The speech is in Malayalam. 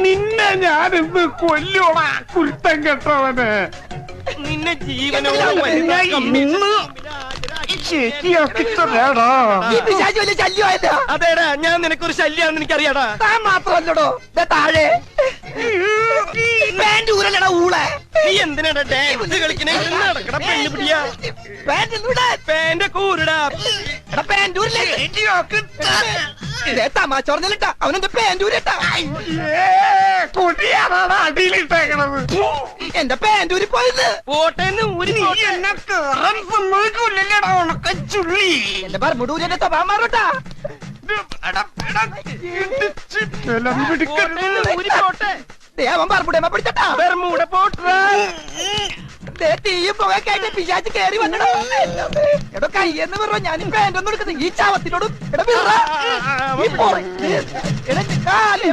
നിന്നെ ഞാനിന്ന് കൊല്ലോടാ കുരുത്തം കെട്ടവന്. നിന്നെ ജീവനോട് ശരിയാക്കിട്ടേടാ. അതേടാ, ഞാൻ നിനക്കൊരു ശല്യാണെന്ന് എനിക്കറിയാടാ. താൻ മാത്രല്ലടോ താഴെ ഊരല്ലടാ ഊളെ. നീ എന്തിനാടാ ഡാൻസ് കളിക്കണേ? നടക്കട പെണ്ണു പിടിയാ. പാന്റെ കൂരടാ. തമാശ പറഞ്ഞിട്ടാ അവനെന്റെ പാൻറ്റൂരിട്ടാ. കൊടിയാണാണ് അടിയിലിട്ടേക്കണത്. എന്റെ പാൻറ്റൂരി പോയത് പോട്ടേന്ന് ഊരി. നീ എന്നെ കേറാൻ സമ്മതിക്കൂല്ലല്ലേടാ ഉണക്കച്ചുള്ളി. എന്റെ പറമ്പൂരി എന്റെ സ്വഭാവം മാറൂട്ടാ. അവൻ പറമ്പൂടേമ്മ പിടിച്ചട്ടാ. ബർമൂഡ പോട്ടറാ. തീയും പുകയൊക്കെ പിശാച്ച് കേറി വന്നടോ. എടോ കയ്യെന്ന് പറഞ്ഞോ ഞാൻ പാൻറ്റൊന്നും എടുക്കുന്നത് ഈ ചാവത്തിനോടും. എടാ കാല്